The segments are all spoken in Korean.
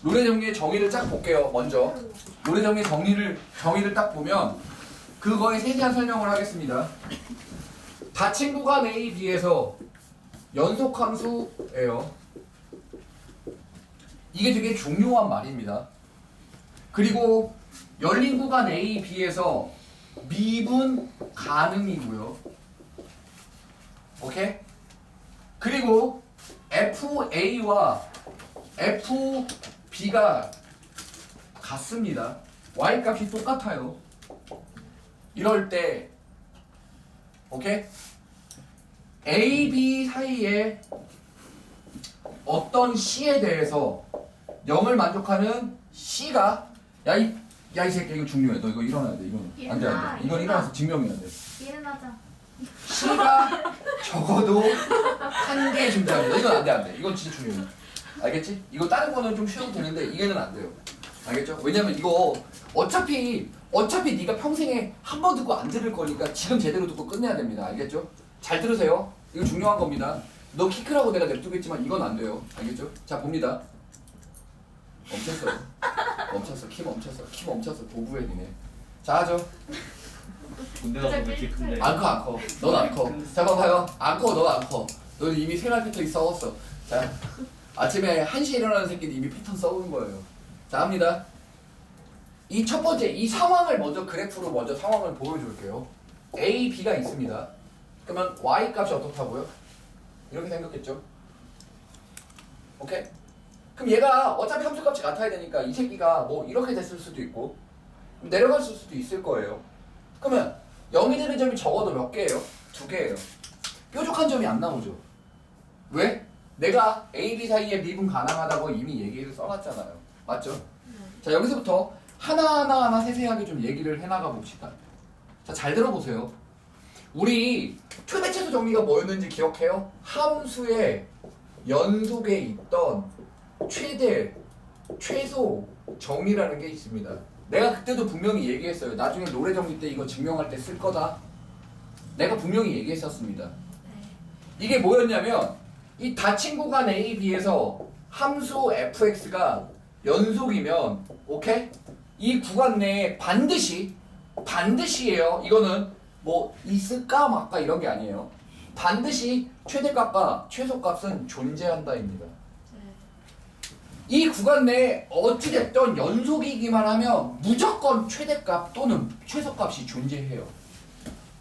롤의 정리의 정의를 쫙 볼게요. 먼저 롤의 정리의 정의를 딱 보면 그거에 세세한 설명을 하겠습니다. 닫힌 구간 A, B에서 연속함수예요. 이게 되게 중요한 말입니다. 그리고 열린 구간 A, B에서 미분 가능이고요. 오케이? 그리고 FA와 FB가 같습니다. Y값이 똑같아요. 이럴 때 오케이? A, B 사이에 어떤 C에 대해서 0을 만족하는 C가 이 새끼 이거 중요해. 너 이거 일어나야 돼. 이건 안 돼, 안 돼. 이건 일어나서 증명해야 돼. 일어나자. C가 적어도 한 개 존재합니다. 이건 안 돼, 안 돼. 이건 진짜 중요해. 알겠지? 이거 다른 거는 좀 쉬워도 되는데 이게는 안 돼요. 알겠죠? 왜냐면 이거 어차피 네가 평생에 한 번 듣고 안 들을 거니까 지금 제대로 듣고 끝내야 됩니다. 알겠죠? 잘 들으세요. 이거 중요한 겁니다. 너 키 크라고 내가 냅두겠지만 이건 안 돼요. 알겠죠? 자, 봅니다. 멈췄어. 키 멈췄어. 도부해 니네. 자, 하죠. 군대 가서 왜 이렇게 큰데? 안 커. 넌 안 커. 자, 봐봐요. 안 커, 너 안 커. 너 이미 생활 패턴이 썩었어. 자, 아침에 1시에 일어나는 새끼는 이미 패턴 썩은 거예요. 자, 합니다. 이 첫 번째, 이 상황을 먼저 그래프로 먼저 상황을 보여줄게요. A, B가 있습니다. 그러면 Y 값이 어떻다고요? 이렇게 생겼겠죠? 오케이? 그럼 얘가 어차피 함수값이 같아야 되니까 이 새끼가 뭐 이렇게 됐을 수도 있고 내려갔을 수도 있을 거예요. 그러면 0이 되는 점이 적어도 몇 개예요? 2개예요. 뾰족한 점이 안 나오죠. 왜? 내가 A, B 사이에 미분 가능하다고 이미 얘기를 써놨잖아요. 맞죠? 자, 여기서부터 하나하나 세세하게 좀 얘기를 해나가 봅시다. 자, 잘 들어보세요. 우리 최대최소 정리가 뭐였는지 기억해요? 함수의 연속에 있던 최대, 최소 정리라는 게 있습니다. 내가 그때도 분명히 얘기했어요. 나중에 노래 정리 때 이거 증명할 때 쓸 거다. 내가 분명히 얘기했었습니다. 이게 뭐였냐면 이 닫힌 구간 A, B에서 함수 fx가 연속이면 오케이? 이 구간 내에 반드시예요. 이거는 뭐 있을까 말까 이런 게 아니에요. 반드시 최대값과 최소값은 존재한다입니다. 이 구간 내에 어찌됐든 연속이기만 하면 무조건 최대값 또는 최소값이 존재해요.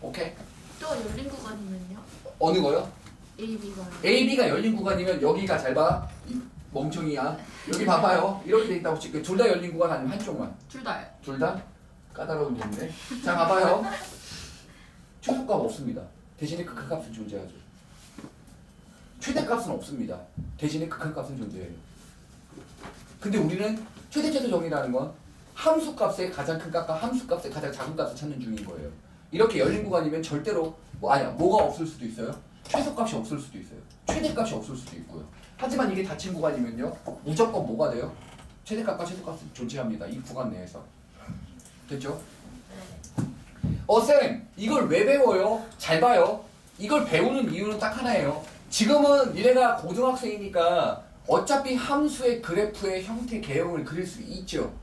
오케이? 또 열린 구간이면요? 어느 거요? AB가. AB가 열린 구간이면 여기가 잘 봐. 이 멍청이야. 여기 봐봐요. 이렇게 돼 있다고 칠게요. 둘 다 열린 구간 아니면 한쪽만. 둘 다요. 둘 다? 까다로운 일인데. 자, 봐봐요. 최소값 없습니다. 대신에 극한값은 존재하죠. 최대값은 없습니다. 대신에 극한값은 존재해요. 근데 우리는 최대 정의라는 건 함수값의 가장 큰 값과 함수값의 가장 작은 값을 찾는 중인 거예요. 이렇게 열린 구간이면 절대로 뭐가 없을 수도 있어요. 최소값이 없을 수도 있어요. 최대값이 없을 수도 있고요. 하지만 이게 닫힌 구간이면요. 무조건 뭐가 돼요? 최대값과 최소값은 존재합니다. 이 구간 내에서. 됐죠? 쌤, 이걸 왜 배워요? 잘 봐요. 이걸 배우는 이유는 딱 하나예요. 지금은 니네가 고등학생이니까 어차피 함수의 그래프의 형태 개형을 그릴 수 있죠.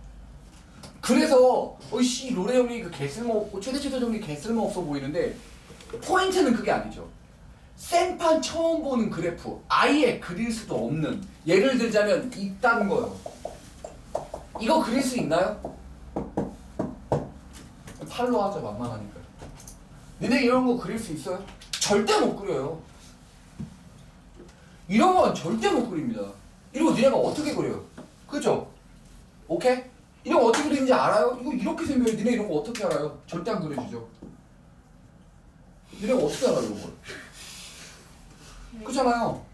그래서 롤의 정리 그 개쓸모없고 최대 정리 개쓸모없어 보이는데 포인트는 그게 아니죠. 생판 처음 보는 그래프 아예 그릴 수도 없는, 예를 들자면 있다는 거요. 이거 그릴 수 있나요? 팔로 하자, 만만하니까. 니네 이런 거 그릴 수 있어요? 절대 못 그려요. 이런 건 절대 못 그립니다. 이런 거 니네가 어떻게 그려요? 그죠? 오케이? 이런 거 어떻게 그리는지 알아요? 이거 이렇게 생겨요. 니네 이런 거 어떻게 알아요? 절대 안 그려지죠. 니네가 어떻게 알아요, 이런 걸? 그렇잖아요.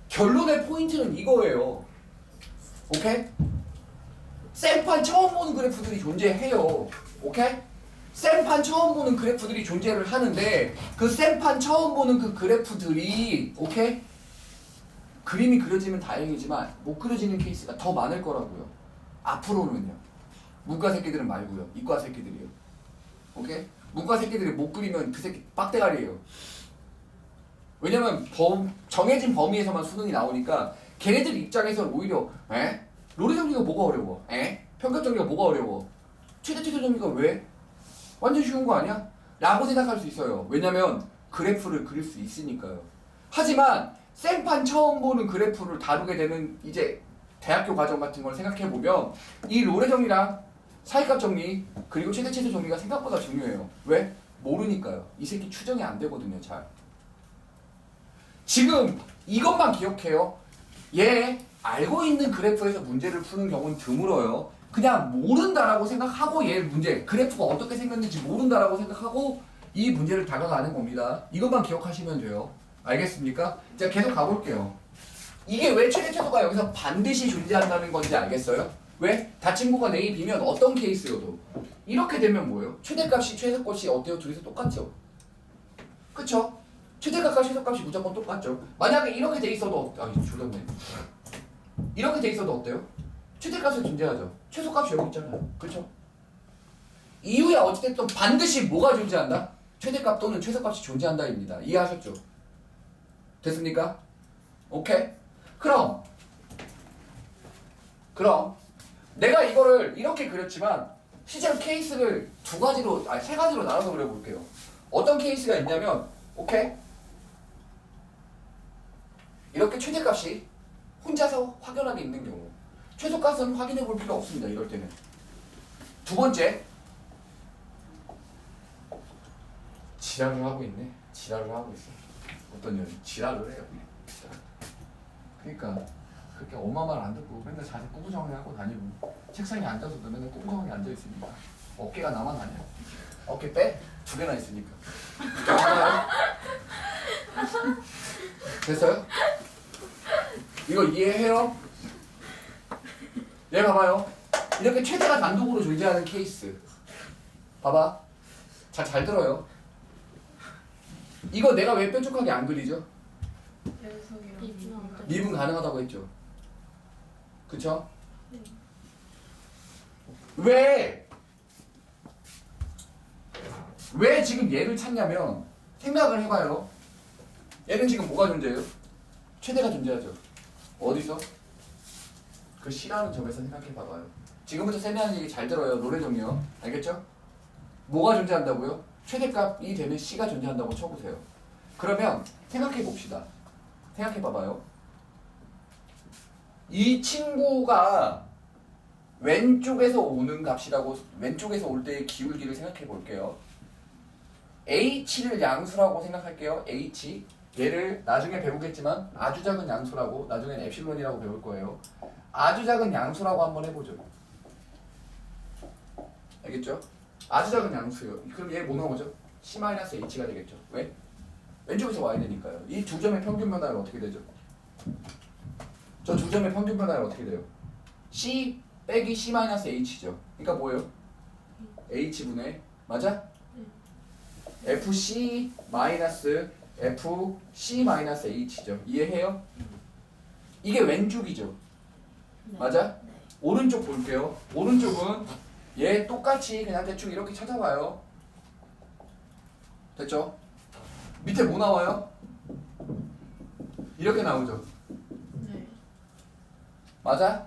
결론의 포인트는 이거예요. 오케이? 생판 처음 보는 그래프들이 존재해요. 오케이? 생판 처음 보는 그래프들이 존재를 하는데 그 생판 처음 보는 그 그래프들이 오케이? 그림이 그려지면 다행이지만 못 그려지는 케이스가 더 많을 거라고요. 앞으로는요. 문과 새끼들은 말고요. 이과 새끼들이요. 오케이? 문과 새끼들이 못 그리면 그 새끼 빡대가리예요. 왜냐면 정해진 범위에서만 수능이 나오니까 걔네들 입장에서는 오히려 롤의 정리가 뭐가 어려워? 평균 정리가 뭐가 어려워? 최대 정리가 왜? 완전 쉬운 거 아니야? 라고 생각할 수 있어요. 왜냐면 그래프를 그릴 수 있으니까요. 하지만 생판 처음 보는 그래프를 다루게 되는 이제 대학교 과정 같은 걸 생각해 보면 이 롤의 정리랑 사이값 정리 그리고 최대 정리가 생각보다 중요해요. 왜? 모르니까요. 이 새끼 추정이 안 되거든요. 잘. 지금 이것만 기억해요. 얘 알고 있는 그래프에서 문제를 푸는 경우는 드물어요. 그냥 모른다라고 생각하고 얘 문제 그래프가 어떻게 생겼는지 모른다라고 생각하고 이 문제를 다가가는 겁니다. 이것만 기억하시면 돼요. 알겠습니까? 제가 계속 가볼게요. 이게 왜 최대 최소가 여기서 반드시 존재한다는 건지 알겠어요? 왜? 다 친구가 A, B면 어떤 케이스여도 이렇게 되면 뭐예요? 최대값이 최소값이 어때요? 둘이서 똑같죠? 그쵸? 최대값과 최소값이 무조건 똑같죠? 만약에 이렇게 돼 있어도 줄였네. 이렇게 돼 있어도 어때요? 최대값은 존재하죠. 최소값이 여기 있잖아요. 그쵸? 이후에 어찌됐든 반드시 뭐가 존재한다? 최대값 또는 최소값이 존재한다입니다. 이해하셨죠? 됐습니까? 오케이? 그럼 내가 이거를 이렇게 그렸지만 실제로 케이스를 세 가지로 나눠서 그려볼게요. 어떤 케이스가 있냐면 오케이? 이렇게 최대값이 혼자서 확연하게 있는 경우 최소값은 확인해 볼 필요 없습니다. 이럴 때는 두 번째 지랄을 하고 있네. 지랄을 하고 있어. 어떤 년이 지랄을 해요. 그러니까 그렇게 엄마 말 안 듣고 맨날 자세 꾸부정하게 하고 다니고 책상에 앉아서도 맨날 꾸부정하게 앉아 있으니까 어깨가 나만 아니야. 어깨 빼? 두 개나 있으니까. 됐어요? 이거 이해해요? 얘 봐봐요. 이렇게 최대가 단독으로 존재하는 케이스. 봐봐. 잘 들어요. 이거 내가 왜 뾰족하게 안 그리죠? 미분 가능하다고 했죠. 그쵸? 왜 지금 얘를 찾냐면 생각을 해봐요. 얘는 지금 뭐가 존재해요? 최대가 존재하죠. 어디서? 그 C라는 점에서 생각해봐봐요. 지금부터 세미하는 얘기 잘 들어요. 노래 정리요. 알겠죠? 뭐가 존재한다고요? 최대값이 되는 C가 존재한다고 쳐보세요. 그러면 생각해봅시다. 생각해봐봐요. 이 친구가 왼쪽에서 오는 값이라고 왼쪽에서 올 때의 기울기를 생각해 볼게요. H를 양수라고 생각할게요. H 얘를 나중에 배우겠지만 아주 작은 양수라고 나중엔 엡실론이라고 배울 거예요. 아주 작은 양수라고 한번 해보죠. 알겠죠? 아주 작은 양수요. 그럼 얘 뭐 나오죠? C-H가 되겠죠. 왜? 왼쪽에서 와야 되니까요. 이 두 점의 평균 변화는 어떻게 되죠? 저 두 점의 평균 변화는 어떻게 돼요? C 빼기 C-H죠. 그러니까 뭐예요? H분의 맞아? FC 마이너스 FC-H죠. 이해해요? 이게 왼쪽이죠. 맞아? 오른쪽 볼게요. 오른쪽은 얘 똑같이 그냥 대충 이렇게 찾아봐요. 됐죠? 밑에 뭐 나와요? 이렇게 나오죠. 네. 맞아?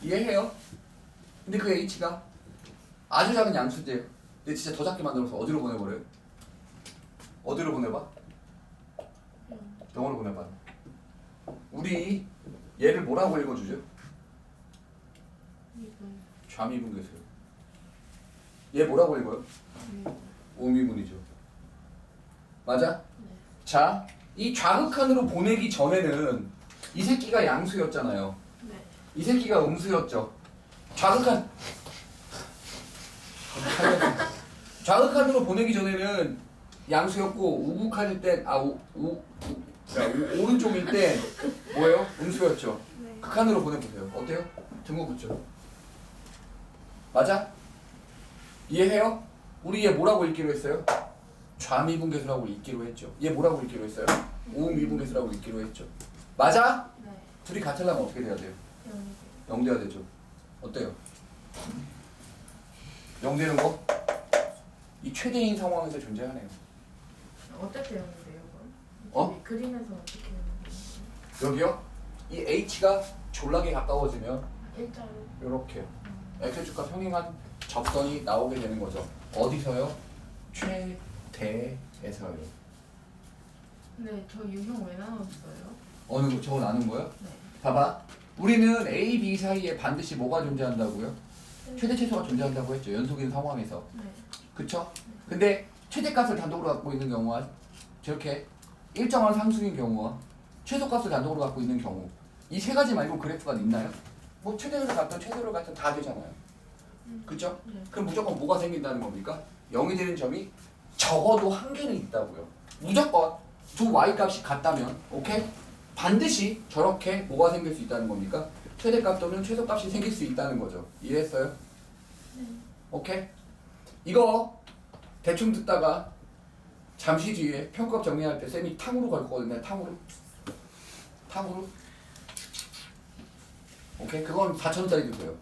이해해요? 근데 그 H가 아주 작은 양수인데요. 근데 진짜 더 작게 만들어서 어디로 보내버려요? 어디로 보내봐? 0으로 보내봐. 우리 얘를 뭐라고 읽어주죠? 좌미분계수요. 얘 뭐라고 읽어요? 오미분이죠. 맞아? 자, 이 좌극한으로 보내기 전에는 이 새끼가 양수였잖아요. 이 새끼가 음수였죠. 좌극한으로 보내기 전에는 양수였고 우극한일 땐 오른쪽일 땐 뭐예요? 음수였죠. 극한으로 보내보세요. 어때요? 등호 붙죠. 맞아? 이해해요? 우리 얘 뭐라고 읽기로 했어요? 좌미분계수라고 읽기로 했죠. 얘 뭐라고 읽기로 했어요? 우미분계수라고 읽기로 했죠. 맞아? 네. 둘이 같으려면 어떻게 돼야 돼요? 0 돼야 되죠. 어때요? 0 되는 거? 이 최대인 상황에서 존재하네요. 어떻게 되는데요, 그럼? 어? 그림에서 어떻게 되는 거예요? 여기요? 이 H가 졸라게 가까워지면 일자로. 이렇게 x축과 평행한 접선이 나오게 되는 거죠. 어디서요? 최대에서요. 네, 저 유형 왜 나눴어요? 어느 거 저거 나눈 거요? 네. 봐봐. 우리는 A, B 사이에 반드시 뭐가 존재한다고요? 최대 최소가 존재한다고 했죠. 연속인 상황에서. 네. 그쵸? 근데 최대값을 단독으로 갖고 있는 경우와 저렇게 일정한 상수인 경우와 최소값을 단독으로 갖고 있는 경우 이 세 가지 말고 그래프가 있나요? 뭐 최대를 갖든 최소를 갖든 다 되잖아요. 그쵸? 네. 그럼 무조건 뭐가 생긴다는 겁니까? 0이 되는 점이 적어도 한 개는 있다고요. 무조건 두 y값이 같다면 오케이? 반드시 저렇게 뭐가 생길 수 있다는 겁니까? 최대값 또는 최소값이 생길 수 있다는 거죠. 이해했어요? 네. 오케이? 이거 대충 듣다가 잠시 뒤에 평가값 정리할 때 쌤이 탕으로 갈 거거든요. 탕으로. 오케이? 그건 4,000원짜리 드세요.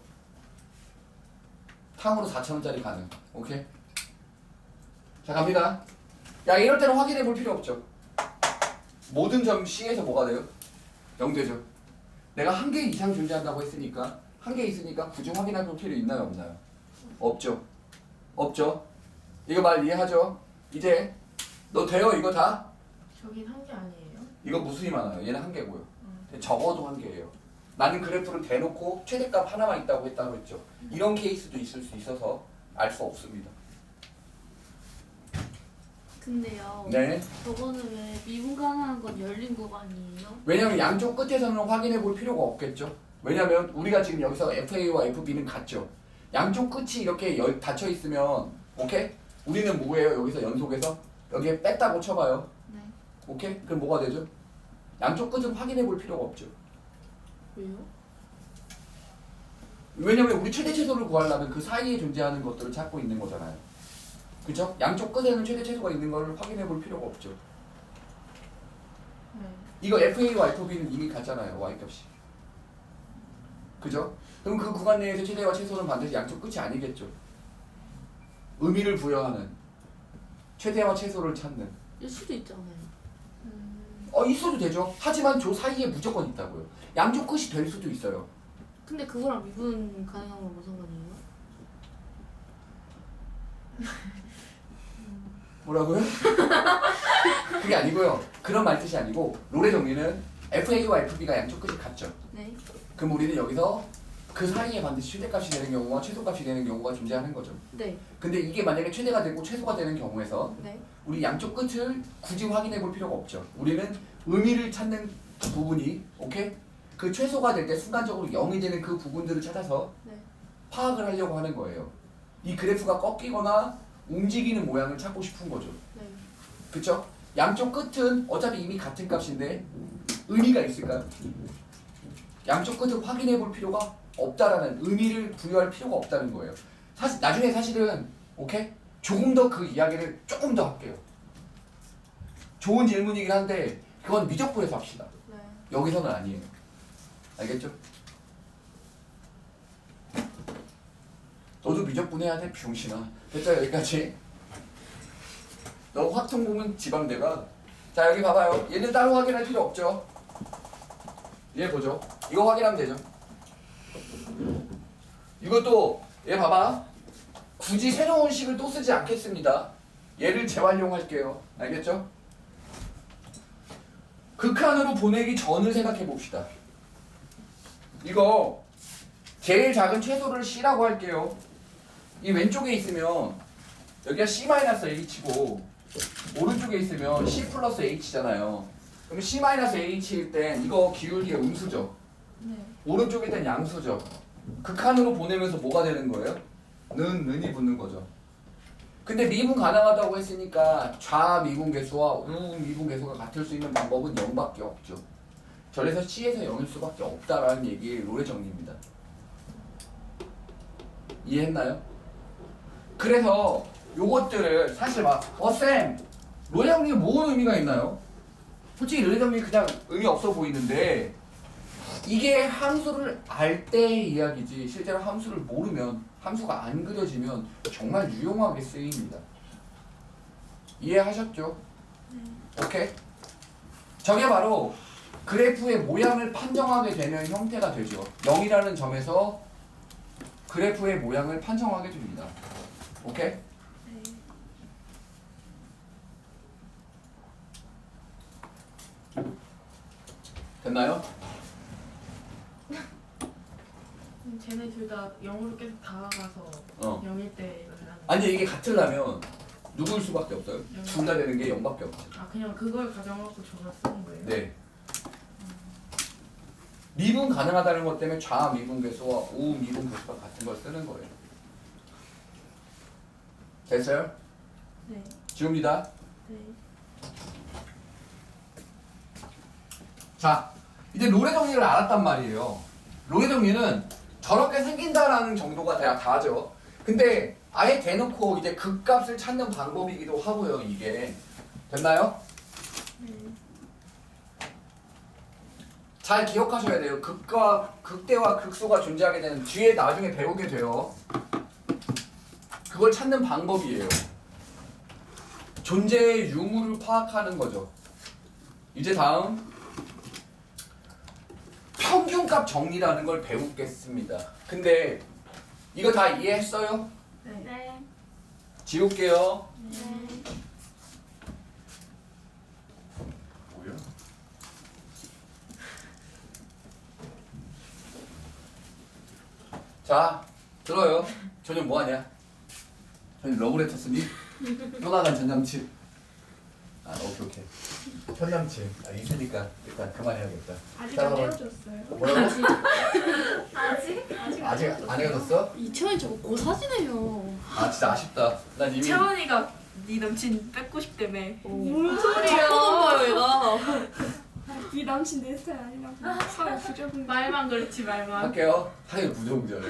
탕으로 4,000원짜리 가능. 오케이? 자, 갑니다. 야, 이럴 때는 확인해 볼 필요 없죠. 모든 점 C에서 뭐가 돼요? 0 되죠. 내가 한 개 이상 존재한다고 했으니까 한 개 있으니까 굳이 확인해 볼 필요 있나요, 없나요? 없죠. 없죠. 이거 말 이해하죠? 이제 너 돼요, 이거 다? 저긴 한 게 아니에요? 이거 무수히 많아요. 얘는 한 개고요. 적어도 한 개예요. 나는 그래프를 대놓고 최대값 하나만 있다고 했다고 했죠. 이런 케이스도 있을 수 있어서 알 수 없습니다. 근데요. 네. 저거는 왜 미분 가능한 건 열린 구간이에요? 왜냐면 양쪽 끝에서는 확인해 볼 필요가 없겠죠. 왜냐면 우리가 지금 여기서 FA와 FB는 같죠. 양쪽 끝이 이렇게 닫혀 있으면 오케이? 우리는 뭐예요? 여기서 연속해서 여기에 뺐다고 쳐봐요. 네. 오케이? 그럼 뭐가 되죠? 양쪽 끝은 확인해 볼 필요가 없죠. 왜요? 왜냐면 우리 최대 최소를 구하려면 그 사이에 존재하는 것들을 찾고 있는 거잖아요. 그죠? 양쪽 끝에는 최대 최소가 있는 걸 확인해 볼 필요가 없죠. 네. 이거 FA와 FB는 이미 같잖아요. Y값이. 그죠? 그럼 그 구간 내에서 최대와 최소는 반드시 양쪽 끝이 아니겠죠. 의미를 부여하는 최대와 최소를 찾는 일 수도 있잖아요. 있어도 되죠. 하지만 저 사이에 무조건 있다고요. 양쪽 끝이 될 수도 있어요. 근데 그거랑 미분 가능한 건 무슨 상관이에요? 뭐라고요? 그게 아니고요. 그런 말 뜻이 아니고 롤의 정리는 FA와 FB가 양쪽 끝이 같죠. 네. 그럼 우리는 여기서 그 사이에 반드시 최대값이 되는 경우와 최소값이 되는 경우가 존재하는 거죠. 네. 근데 이게 만약에 최대가 되고 최소가 되는 경우에서 네. 우리 양쪽 끝을 굳이 확인해 볼 필요가 없죠. 우리는 의미를 찾는 부분이 오케이? 그 최소가 될 때 순간적으로 0이 되는 그 부분들을 찾아서 네. 파악을 하려고 하는 거예요. 이 그래프가 꺾이거나 움직이는 모양을 찾고 싶은 거죠. 네. 그쵸? 양쪽 끝은 어차피 이미 같은 값인데 의미가 있을까요? 양쪽 끝을 확인해 볼 필요가 없다라는 의미를 부여할 필요가 없다는 거예요. 사실 나중에 사실은 오케이? 조금 더 그 이야기를 조금 더 할게요. 좋은 질문이긴 한데 그건 미적분에서 합시다. 네. 여기서는 아니에요. 알겠죠? 너도 미적분 해야 돼, 병신아. 됐죠, 여기까지. 너 확통 보면 지방대가. 자, 여기 봐봐요. 얘는 따로 확인할 필요 없죠. 얘 보죠. 이거 확인하면 되죠. 이것도 얘 봐봐. 굳이 새로운 식을 또 쓰지 않겠습니다. 얘를 재활용할게요. 알겠죠? 극한으로 보내기 전을 생각해 봅시다. 이거 제일 작은 최소를 C라고 할게요. 이 왼쪽에 있으면 여기가 C-H고 오른쪽에 있으면 C 플러스 H잖아요. 그럼 C-H일 땐 이거 기울기가 음수죠. 네. 오른쪽에 땐 양수죠. 극한으로 보내면서 뭐가 되는 거예요? 는이 붙는 거죠. 근데 미분 가능하다고 했으니까 좌미분 계수와 우미분 계수가 같을 수 있는 방법은 0밖에 없죠. 그래서 C에서 0일 수밖에 없다라는 얘기 롤의 정리입니다. 이해했나요? 그래서 요것들을 사실 막 쌤! 롤의 정리 뭔 의미가 있나요? 솔직히 롤의 정리 그냥 의미 없어 보이는데 이게 함수를 알 때의 이야기지 실제로 함수를 모르면 함수가 안 그려지면 정말 유용하게 쓰입니다. 이해하셨죠? 오케이? 저게 바로 그래프의 모양을 판정하게 되는 형태가 되죠. 0이라는 점에서 그래프의 모양을 판정하게 됩니다. 오케이? 됐나요? 쟤네 둘 다 0으로 계속 다가가서 어. 0일 때 만나는. 아니 이게 같으려면 누구일 수밖에 없어요. 영. 둘 다 되는 게 0밖에 없지. 아 그냥 그걸 가정하고 저가 쓰는 거예요? 네. 미분 가능하다는 것 때문에 좌 미분 계수와 우 미분 계수가 같은 걸 쓰는 거예요. 됐어요? 네. 지웁니다. 네. 자, 이제 롤의 정리를 알았단 말이에요. 롤의 정리는 저렇게 생긴다라는 정도가 다죠. 근데 아예 대놓고 이제 극값을 찾는 방법이기도 하고요. 이게 됐나요? 네. 잘 기억하셔야 돼요. 극대와 극소가 존재하게 되는 뒤에 나중에 배우게 돼요. 그걸 찾는 방법이에요. 존재의 유무를 파악하는 거죠. 이제 다음 평균값 정리라는 걸 배우겠습니다. 근데 이거 다 이해했어요? 네. 네. 지울게요. 네. 뭐야? 자, 들어요. 저녁 뭐 하냐? 저녁 러브레터 쓰니? 또 나간 전남친. 아, 오케이. 전남친. 아, 있으니까 일단 그만해야겠다. 아직 자, 안 그럼- 헤어졌어요? 뭐라고? 아직 아직 안 헤어졌어? 이채원이 저거 고사지네요. 아, 진짜 아쉽다. 난 이미 채원이가 네 남친 뺏고 싶다며. 뭔 소리야? 거예요 얘가. 네 남친 내 스타일 아니라고. 사회 부적응. 말만 그렇지 말만. 할게요. 사실 부정전에.